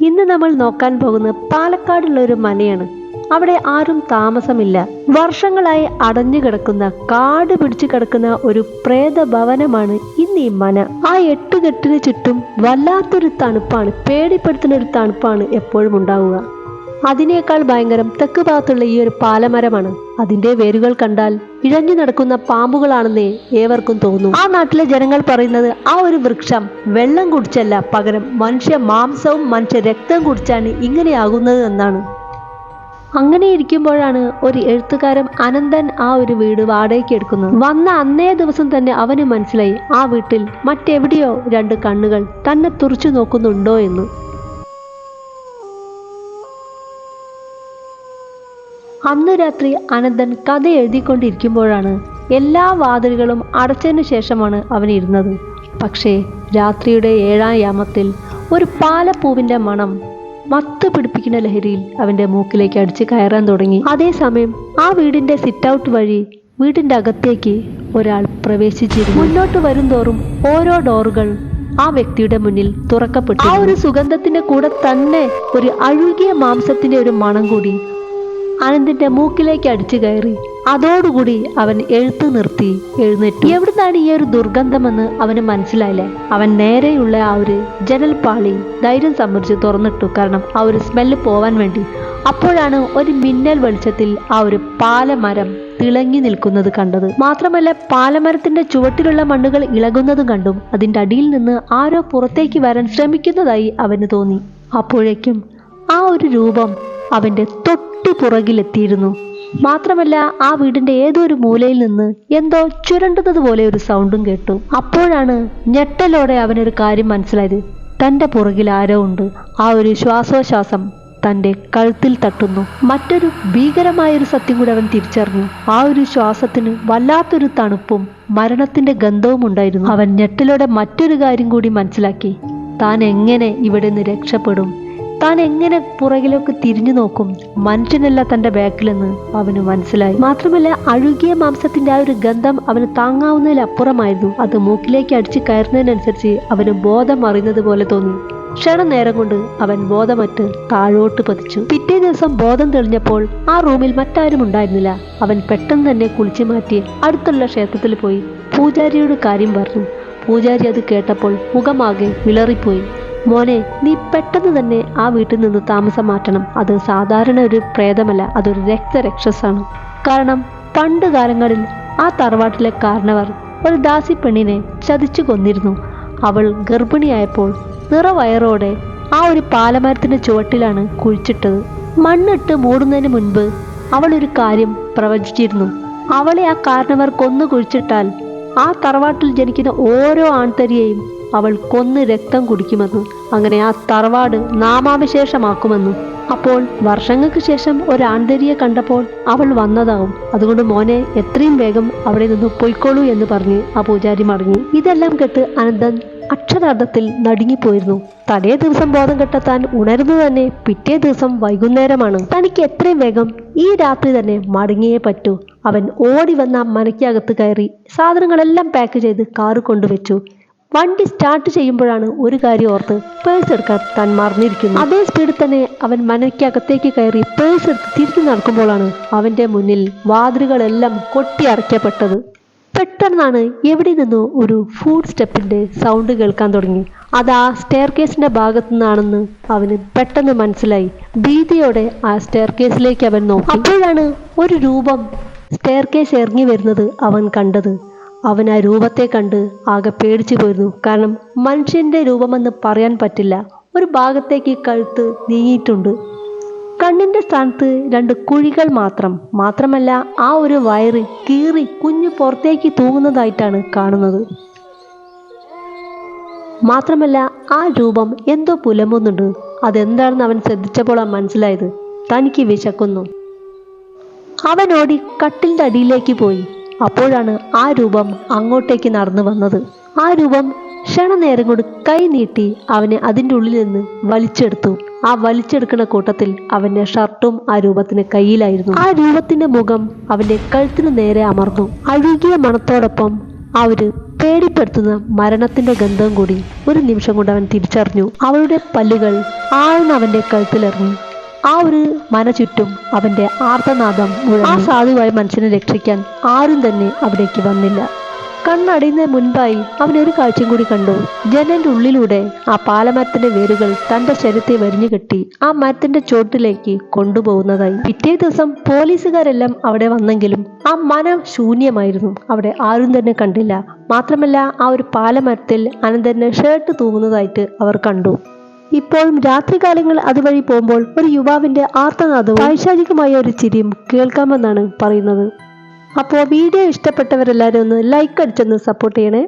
ഇന്ന് നമ്മൾ നോക്കാൻ പോകുന്ന പാലക്കാടുള്ള ഒരു മനയാണ്. അവിടെ ആരും താമസമില്ല. വർഷങ്ങളായി അടഞ്ഞു കിടക്കുന്ന, കാട് പിടിച്ചു കിടക്കുന്ന ഒരു പ്രേതഭവനമാണ് ഇന്ന് ഈ മന. ആ എട്ടുകെട്ടിന് ചുറ്റും വല്ലാത്തൊരു തണുപ്പാണ്, പേടിപ്പെടുത്തുന്ന ഒരു തണുപ്പാണ് എപ്പോഴും ഉണ്ടാവുക. അതിനേക്കാൾ ഭയങ്കരം തെക്ക് ഭാഗത്തുള്ള ഈ ഒരു പാലമരമാണ്. അതിന്റെ വേരുകൾ കണ്ടാൽ ഇഴഞ്ഞു നടക്കുന്ന പാമ്പുകളാണെന്നേ ഏവർക്കും തോന്നും. ആ നാട്ടിലെ ജനങ്ങൾ പറയുന്നത് ആ ഒരു വൃക്ഷം വെള്ളം കുടിച്ചല്ല, പകരം മനുഷ്യ മാംസവും മനുഷ്യ രക്തം കുടിച്ചാണ് ഇങ്ങനെയാകുന്നത് എന്നാണ്. അങ്ങനെ ഇരിക്കുമ്പോഴാണ് ഒരു എഴുത്തുകാരൻ അനന്തൻ ആ ഒരു വീട് വാടകയ്ക്ക് എടുക്കുന്നത്. വന്ന അന്നേ ദിവസം തന്നെ അവന് മനസ്സിലായി ആ വീട്ടിൽ മറ്റെവിടെയോ രണ്ട് കണ്ണുകൾ തന്നെ തുറച്ചു നോക്കുന്നുണ്ടോ എന്ന്. അന്നു രാത്രി അനന്തൻ കഥ എഴുതിക്കൊണ്ടിരിക്കുമ്പോഴാണ് എല്ലാ വാതിലുകളും അടച്ചതിനു ശേഷമാണ് അവൻ ഇരുന്നത്. പക്ഷേ രാത്രിയുടെ 7-ാം യാമത്തിൽ ഒരു പാലപ്പൂവിന്റെ മണം മത്ത് പിടിപ്പിക്കുന്ന ലഹരിയിൽ അവന്റെ മൂക്കിലേക്ക് അടിച്ച് കയറാൻ തുടങ്ങി. അതേസമയം ആ വീടിന്റെ സിറ്റ് ഔട്ട് വഴി വീടിന്റെ അകത്തേക്ക് ഒരാൾ പ്രവേശിച്ചിരുന്നു. മുന്നോട്ട് വരും തോറും ഓരോ ഡോറുകൾ ആ വ്യക്തിയുടെ മുന്നിൽ തുറക്കപ്പെട്ടു. ആ ഒരു സുഗന്ധത്തിന്റെ കൂടെ തന്നെ ഒരു അഴുകിയ മാംസത്തിന്റെ ഒരു മണം കൂടി അനന്തിന്റെ മൂക്കിലേക്ക് അടിച്ചു കയറി. അതോടുകൂടി അവൻ എഴുത്ത് നിർത്തി എഴുന്നേറ്റു. എവിടുന്നാണ് ഈ ഒരു ദുർഗന്ധമെന്ന് അവന് മനസ്സിലായില്ലേ. അവൻ നേരെയുള്ള ആ ഒരു ജനൽപ്പാളി ധൈര്യം സംഭരിച്ച് തുറന്നിട്ടു, കാരണം ആ ഒരു സ്മെല്ല് പോവാൻ വേണ്ടി. അപ്പോഴാണ് ഒരു മിന്നൽ വെളിച്ചത്തിൽ ആ ഒരു പാലമരം തിളങ്ങി നിൽക്കുന്നത് കണ്ടത്. മാത്രമല്ല പാലമരത്തിന്റെ ചുവട്ടിലുള്ള മണ്ണുകൾ ഇളകുന്നതും കണ്ടും അതിന്റെ അടിയിൽ നിന്ന് ആരോ പുറത്തേക്ക് വരാൻ ശ്രമിക്കുന്നതായി അവന് തോന്നി. അപ്പോഴേക്കും ആ ഒരു രൂപം അവന്റെ തൊട്ടു പുറകിലെത്തിയിരുന്നു. മാത്രമല്ല ആ വീടിന്റെ ഏതോ ഒരു മൂലയിൽ നിന്ന് എന്തോ ചുരണ്ടുന്നത് പോലെ ഒരു സൗണ്ടും കേട്ടു. അപ്പോഴാണ് ഞെട്ടലോടെ അവനൊരു കാര്യം മനസ്സിലായത്. തന്റെ പുറകിൽ ആരോ ഉണ്ട്. ആ ഒരു ശ്വാസോച്ഛ്വാസം തന്റെ കഴുത്തിൽ തട്ടുന്നു. മറ്റൊരു ഭീകരമായൊരു സത്യം കൂടി അവൻ തിരിച്ചറിഞ്ഞു. ആ ഒരു ശ്വാസത്തിന് വല്ലാത്തൊരു തണുപ്പും മരണത്തിന്റെ ഗന്ധവും ഉണ്ടായിരുന്നു. അവൻ ഞെട്ടലോടെ മറ്റൊരു കാര്യം കൂടി മനസ്സിലാക്കി. താൻ എങ്ങനെ ഇവിടെ നിന്ന് രക്ഷപ്പെടും, താൻ എങ്ങനെ പുറകിലേക്ക് തിരിഞ്ഞു നോക്കും, മനുഷ്യനല്ല തന്റെ ബാക്കിലെന്ന് അവന് മനസ്സിലായി. മാത്രമല്ല അഴുകിയ മാംസത്തിന്റെ ആ ഒരു ഗന്ധം അവന് താങ്ങാവുന്നതിലപ്പുറമായിരുന്നു. അത് മൂക്കിലേക്ക് അടിച്ചു കയറുന്നതിനനുസരിച്ച് അവന് ബോധം അറിയുന്നത് പോലെ തോന്നി. ക്ഷണനേരം കൊണ്ട് അവൻ ബോധമറ്റ് താഴോട്ട് പതിച്ചു. പിറ്റേ ദിവസം ബോധം തെളിഞ്ഞപ്പോൾ ആ റൂമിൽ മറ്റാരും ഉണ്ടായിരുന്നില്ല. അവൻ പെട്ടെന്ന് തന്നെ കുളിച്ചു മാറ്റി അടുത്തുള്ള ക്ഷേത്രത്തിൽ പോയി പൂജാരിയോട് കാര്യം പറഞ്ഞു. പൂജാരി അത് കേട്ടപ്പോൾ മുഖമാകെ വിളറിപ്പോയി. മോനെ, നീ പെട്ടെന്ന് തന്നെ ആ വീട്ടിൽ നിന്ന് താമസം മാറ്റണം. അത് സാധാരണ ഒരു പ്രേതമല്ല, അതൊരു രക്തരക്ഷസാണ്. കാരണം പണ്ട് കാലങ്ങളിൽ ആ തറവാട്ടിലെ കാരണവർ ഒരു ദാസി പെണ്ണിനെ ചതിച്ചു കൊന്നിരുന്നു. അവൾ ഗർഭിണിയായപ്പോൾ നിറവയറോടെ ആ ഒരു പാലമരത്തിന്റെ ചുവട്ടിലാണ് കുഴിച്ചിട്ടത്. മണ്ണിട്ട് മൂടുന്നതിന് മുൻപ് അവൾ ഒരു കാര്യം പ്രവചിച്ചിരുന്നു. അവളെ ആ കാരണവർ കൊന്നു കുഴിച്ചിട്ടാൽ ആ തറവാട്ടിൽ ജനിക്കുന്ന ഓരോ ആൺതരിയെയും അവൾ കൊന്ന് രക്തം കുടിക്കുമെന്നും അങ്ങനെ ആ തറവാട് നാമാവിശേഷമാക്കുമെന്നും. അപ്പോൾ വർഷങ്ങൾക്ക് ശേഷം ഒരു ആൺതരിയെ കണ്ടപ്പോൾ അവൾ വന്നതാവും. അതുകൊണ്ട് മോനെ എത്രയും വേഗം അവിടെ നിന്ന് പൊയ്ക്കോളൂ എന്ന് പറഞ്ഞ് ആ പൂജാരി മടങ്ങി. ഇതെല്ലാം കേട്ട് അനന്തൻ അക്ഷരാർത്ഥത്തിൽ നടുങ്ങിപ്പോയിരുന്നു. തലേ ദിവസം ബോധം കെട്ട താൻ ഉണരുന്നത് തന്നെ പിറ്റേ ദിവസം വൈകുന്നേരമാണ്. തനിക്ക് എത്രയും വേഗം ഈ രാത്രി തന്നെ മടങ്ങിയേ പറ്റൂ. അവൻ ഓടി വന്ന മനയ്ക്കകത്ത് കയറി സാധനങ്ങളെല്ലാം പാക്ക് ചെയ്ത് കാറ് കൊണ്ടുവച്ചു. വണ്ടി സ്റ്റാർട്ട് ചെയ്യുമ്പോഴാണ് ഒരു കാര്യം ഓർത്ത് പേഴ്സ് എടുക്കാൻ താൻ മറന്നിരിക്കുന്നു. അതേ സ്പീഡിൽ തന്നെ അവൻ മനയ്ക്കകത്തേക്ക് കയറി പേഴ്സ് എടുത്ത് തിരിഞ്ഞു നടക്കുമ്പോഴാണ് അവന്റെ മുന്നിൽ വാതിലുകളെല്ലാം കൊട്ടി അടയ്ക്കപ്പെട്ടത്. പെട്ടെന്നാണ് എവിടെ നിന്നോ ഒരു ഫുഡ് സ്റ്റെപ്പിന്റെ സൗണ്ട് കേൾക്കാൻ തുടങ്ങി. അത് ആ സ്റ്റെയർ കേസിന്റെ ഭാഗത്തു നിന്നാണെന്ന് അവന് പെട്ടെന്ന് മനസ്സിലായി. ഭീതിയോടെ ആ സ്റ്റെയർ കേസിലേക്ക് അവൻ നോക്കി. അപ്പോഴാണ് ഒരു രൂപം സ്റ്റെയർ കേസ് ഇറങ്ങി വരുന്നത് അവൻ കണ്ടത്. അവൻ ആ രൂപത്തെ കണ്ട് ആകെ പേടിച്ചു പോയിരുന്നു. കാരണം മനുഷ്യന്റെ രൂപമെന്ന് പറയാൻ പറ്റില്ല. ഒരു ഭാഗത്തേക്ക് കഴുത്ത് നീങ്ങിയിട്ടുണ്ട്. കണ്ണിന്റെ സ്ഥാനത്ത് 2 കുഴികൾ മാത്രമല്ല ആ ഒരു വയറ് കീറി കുഞ്ഞു പുറത്തേക്ക് തൂങ്ങുന്നതായിട്ടാണ് കാണുന്നത്. മാത്രമല്ല ആ രൂപം എന്തോ പുലമ്പുന്നുണ്ട്. അതെന്താണെന്ന് അവൻ ശ്രദ്ധിച്ചപ്പോൾ മനസ്സിലായത്. തനിക്ക് വിശക്കുന്നു. അവനോടി കട്ടിലിന്റെ അടിയിലേക്ക് പോയി. അപ്പോഴാണ് ആ രൂപം അങ്ങോട്ടേക്ക് നടന്നു വന്നത്. ആ രൂപം ക്ഷണനേരം കൊണ്ട് കൈ നീട്ടി അവനെ അതിൻ്റെ ഉള്ളിൽ നിന്ന് വലിച്ചെടുത്തു. ആ വലിച്ചെടുക്കുന്ന കൂട്ടത്തിൽ അവന്റെ ഷർട്ടും ആ രൂപത്തിന് കയ്യിലായിരുന്നു. ആ രൂപത്തിന്റെ മുഖം അവന്റെ കഴുത്തിന് നേരെ അമർന്നു. അഴുകിയ മണത്തോടൊപ്പം ആ ഒരു പേടിപ്പെടുത്തുന്ന മരണത്തിന്റെ ഗന്ധവും കൂടി ഒരു നിമിഷം കൊണ്ട് അവൻ തിരിച്ചറിഞ്ഞു. അവളുടെ പല്ലുകൾ ആഴ്ന്ന് അവന്റെ കഴുത്തിലിറങ്ങി. ആ ഒരു ചുറ്റും അവന്റെ ആർത്തനാദം മുഴങ്ങി. ആ സാധുവായ മനുഷ്യനെ രക്ഷിക്കാൻ ആരും തന്നെ അവിടേക്ക് വന്നില്ല. കണ്ണടയുന്നതിന് മുൻപായി അവൻ ഒരു കാഴ്ചയും കൂടി കണ്ടു. ജനലിന്റെ ഉള്ളിലൂടെ ആ പാലമരത്തിന്റെ വേരുകൾ തന്റെ ശരീരത്തെ വരിഞ്ഞു കെട്ടി ആ മരത്തിന്റെ ചോട്ടിലേക്ക് കൊണ്ടുപോകുന്നതായി. പിറ്റേ ദിവസം പോലീസുകാരെല്ലാം അവിടെ വന്നെങ്കിലും ആ മരം ശൂന്യമായിരുന്നു. അവിടെ ആരും തന്നെ കണ്ടില്ല. മാത്രമല്ല, ആ ഒരു പാലമരത്തിൽ അനന്തന്റെ ഷർട്ട് തൂങ്ങുന്നതായിട്ട് അവർ കണ്ടു. ഇപ്പോഴും രാത്രികാലങ്ങൾ അതുവഴി പോകുമ്പോൾ ഒരു യുവാവിന്റെ ആർത്തനാദവും പൈശാചികമായ ഒരു ചിരിയും കേൾക്കാമെന്നാണ് പറയുന്നത്. അപ്പോൾ വീഡിയോ ഇഷ്ടപ്പെട്ടവരെല്ലാവരും ഒന്ന് ലൈക്ക് അടിച്ചൊന്ന് സപ്പോർട്ട് ചെയ്യണേ.